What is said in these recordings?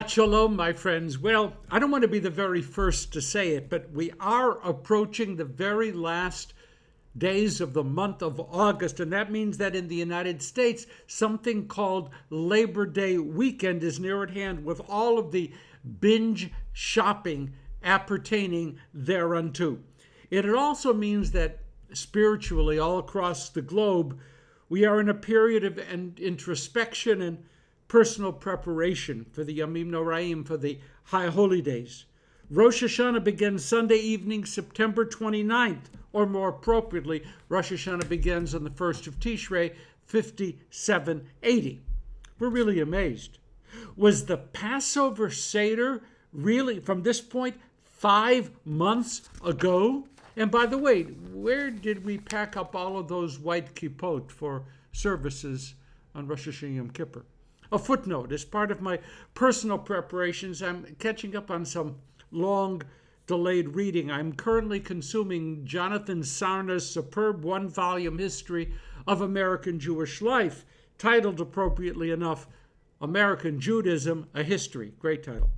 Shalom, my friends. Well, I don't want to be the very first to say it, but we are approaching the very last days of the month of August, and that means that in the United States, something called Labor Day weekend is near at hand, with all of the binge shopping appertaining thereunto. It also means that spiritually, all across the globe, we are in a period of introspection and personal preparation for the Yamim Noraim, for the High Holy Days. Rosh Hashanah begins Sunday evening, September 29th, or more appropriately, Rosh Hashanah begins on the 1st of Tishrei, 5780. We're really amazed. Was the Passover Seder really, from this point, 5 months ago? And by the way, where did we pack up all of those white kippot for services on Rosh Hashanah Yom Kippur? A footnote: as part of my personal preparations, I'm catching up on some long delayed reading. I'm currently consuming Jonathan Sarna's superb one-volume history of American Jewish life, titled appropriately enough, American Judaism, A History. Great title.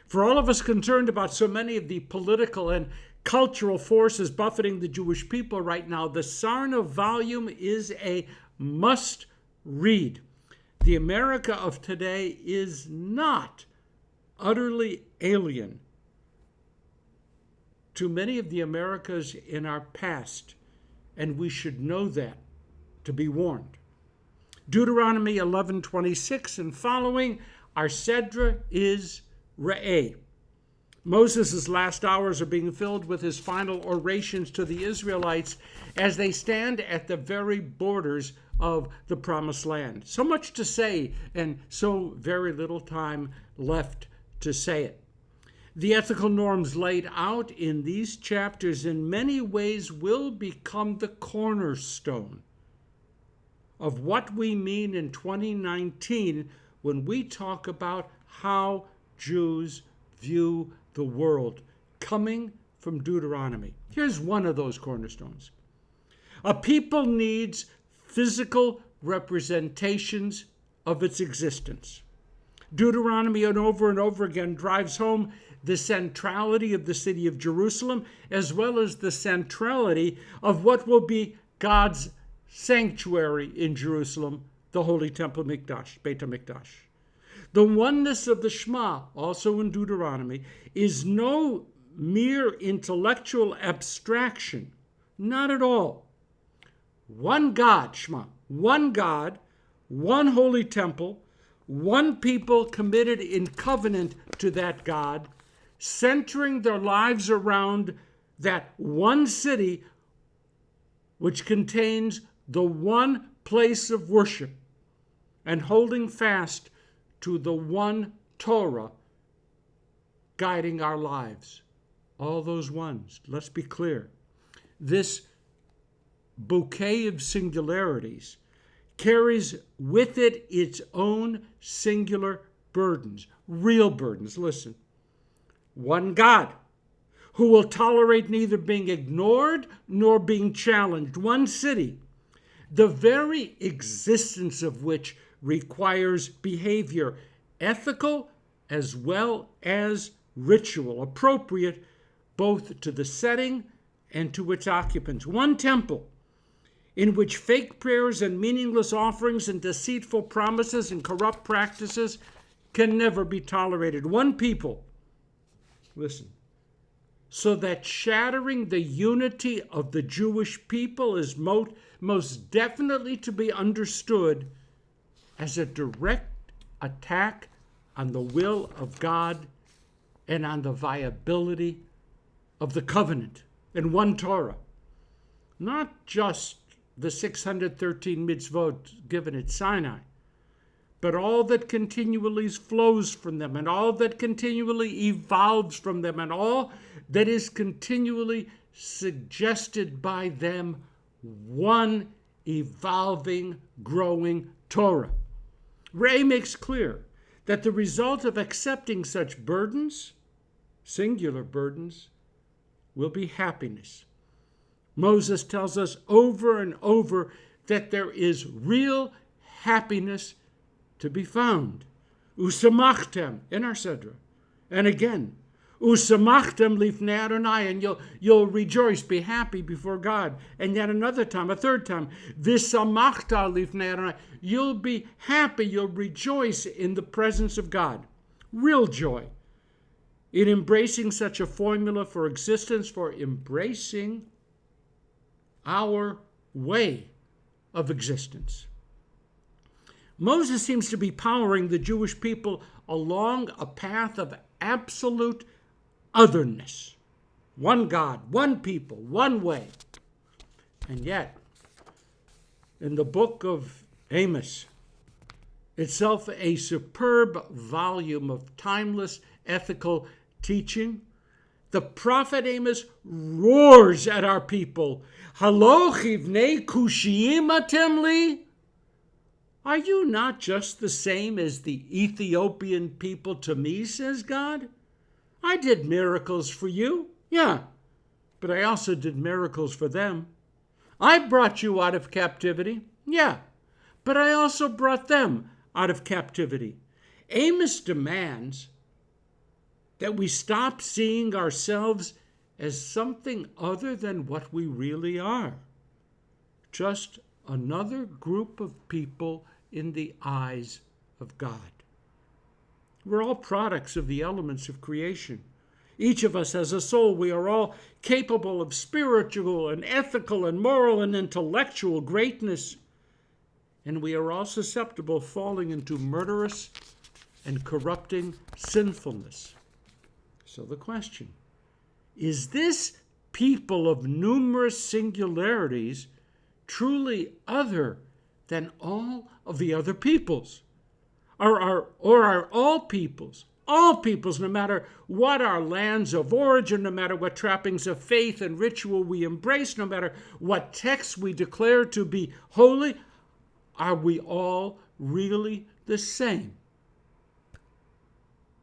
For all of us concerned about so many of the political and cultural forces buffeting the Jewish people right now, the Sarna volume is a must-read. The America of today is not utterly alien to many of the Americas in our past, and we should know that to be warned. Deuteronomy 11:26 and following, our Sedra is Re'eh. Moses' last hours are being filled with his final orations to the Israelites as they stand at the very borders of the Promised Land. So much to say and so very little time left to say it. The ethical norms laid out in these chapters in many ways will become the cornerstone of what we mean in 2019 when we talk about how Jews view the world, coming from Deuteronomy. Here's one of those cornerstones. A people needs physical representations of its existence. Deuteronomy and over again drives home the centrality of the city of Jerusalem, as well as the centrality of what will be God's sanctuary in Jerusalem, the Holy Temple Mikdash, Beit HaMikdash. The oneness of the Shema, also in Deuteronomy, is no mere intellectual abstraction. Not at all. One God, Shema, one God, one holy temple, one people committed in covenant to that God, centering their lives around that one city which contains the one place of worship, and holding fast to the one Torah guiding our lives. All those ones. Let's be clear. This bouquet of singularities carries with it its own singular burdens, real burdens. Listen. One God who will tolerate neither being ignored nor being challenged. One city, the very existence of which requires behavior, ethical as well as ritual, appropriate both to the setting and to its occupants. One temple in which fake prayers and meaningless offerings and deceitful promises and corrupt practices can never be tolerated. One people, listen, so that shattering the unity of the Jewish people is most definitely to be understood as a direct attack on the will of God and on the viability of the covenant and one Torah. Not just the 613 mitzvot given at Sinai, but all that continually flows from them, and all that continually evolves from them, and all that is continually suggested by them, one evolving, growing Torah. Ray makes clear that the result of accepting such burdens, singular burdens, will be happiness. Moses tells us over and over that there is real happiness to be found Usamachtem, in our Sedra. And again, Usamachtem lifnei Adonai, and you'll rejoice, be happy before God. And yet another time, a third time, Visamachta lifnei Adonai, you'll be happy, you'll rejoice in the presence of God. Real joy in embracing such a formula for existence, for embracing our way of existence. Moses seems to be powering the Jewish people along a path of absolute otherness. One God, one people, one way. And yet, in the book of Amos, itself a superb volume of timeless ethical teaching, the prophet Amos roars at our people, Halo chivnei kushiyim atem li? Are you not just the same as the Ethiopian people to me, says God? I did miracles for you, yeah, but I also did miracles for them. I brought you out of captivity, yeah, but I also brought them out of captivity. Amos demands that we stop seeing ourselves as something other than what we really are. Just another group of people in the eyes of God. We're all products of the elements of creation. Each of us has a soul. We are all capable of spiritual and ethical and moral and intellectual greatness. And we are all susceptible of falling into murderous and corrupting sinfulness. So the question, is this people of numerous singularities truly other than all of the other peoples? Or are all peoples, no matter what our lands of origin, no matter what trappings of faith and ritual we embrace, no matter what texts we declare to be holy, are we all really the same?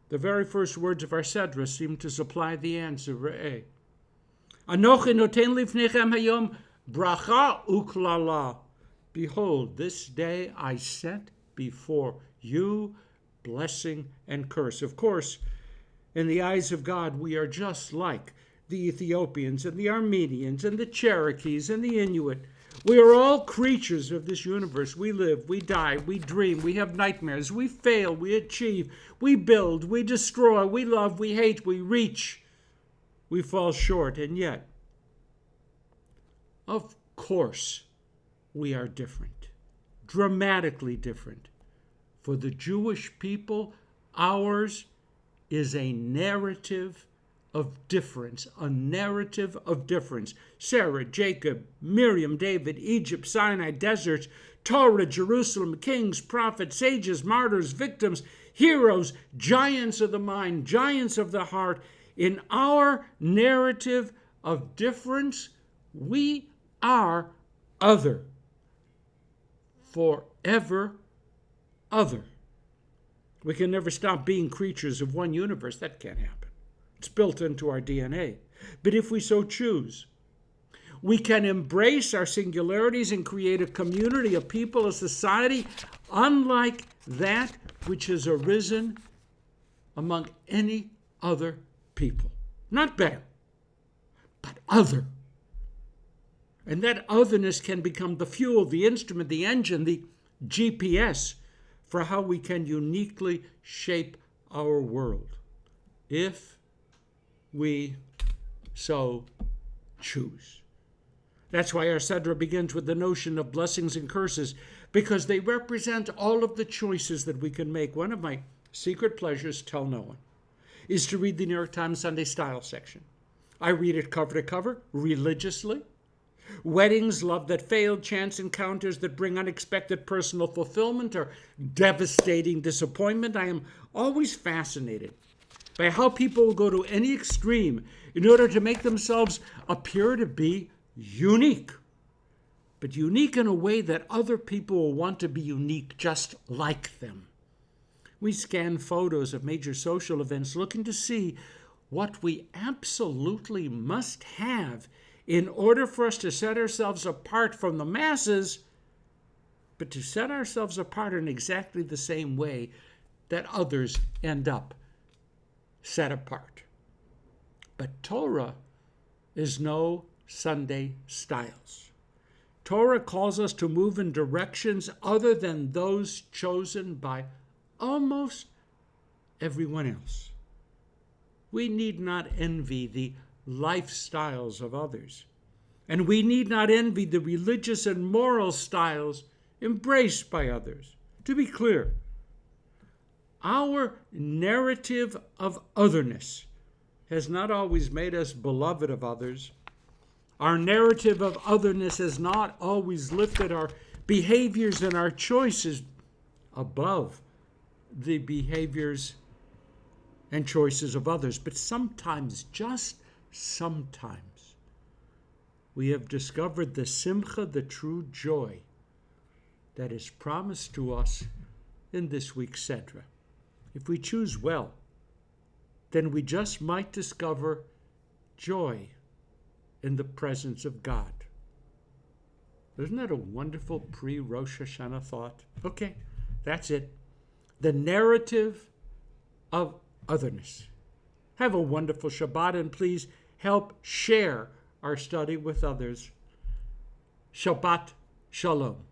The very first words of our Sedra seem to supply the answer. Re'eh. Anochi noten lifnechem hayom bracha uklala. Behold, this day I set before you blessing and curse. Of course, in the eyes of God, we are just like the Ethiopians and the Armenians and the Cherokees and the Inuit. We are all creatures of this universe. We live, we die, we dream, we have nightmares, we fail, we achieve, we build, we destroy, we love, we hate, we reach, we fall short. And yet, of course, we are different, dramatically different. For the Jewish people, ours is a narrative of difference, a narrative of difference. Sarah, Jacob, Miriam, David, Egypt, Sinai, deserts, Torah, Jerusalem, kings, prophets, sages, martyrs, victims, heroes, giants of the mind, giants of the heart. In our narrative of difference, we are other, forever other. We can never stop being creatures of one universe. That can't happen. It's built into our DNA. But if we so choose, we can embrace our singularities and create a community, a people, a society, unlike that which has arisen among any other people. Not better, but other. And that otherness can become the fuel, the instrument, the engine, the GPS for how we can uniquely shape our world, if we so choose. That's why our Sedra begins with the notion of blessings and curses, because they represent all of the choices that we can make. One of my secret pleasures, tell no one, is to read the New York Times Sunday Style section. I read it cover to cover, religiously. Weddings, love that failed, chance encounters that bring unexpected personal fulfillment or devastating disappointment. I am always fascinated by how people will go to any extreme in order to make themselves appear to be unique, but unique in a way that other people will want to be unique just like them. We scan photos of major social events looking to see what we absolutely must have in order for us to set ourselves apart from the masses, but to set ourselves apart in exactly the same way that others end up set apart. But Torah is no Sunday styles. Torah calls us to move in directions other than those chosen by almost everyone else. We need not envy the lifestyles of others, and we need not envy the religious and moral styles embraced by others. To be clear, our narrative of otherness has not always made us beloved of others. Our narrative of otherness has not always lifted our behaviors and our choices above the behaviors and choices of others. But sometimes, just sometimes, we have discovered the simcha, the true joy that is promised to us in this week's Sedra. If we choose well, then we just might discover joy in the presence of God. Isn't that a wonderful pre-Rosh Hashanah thought? Okay, that's it. The narrative of otherness. Have a wonderful Shabbat, and please help share our study with others. Shabbat Shalom.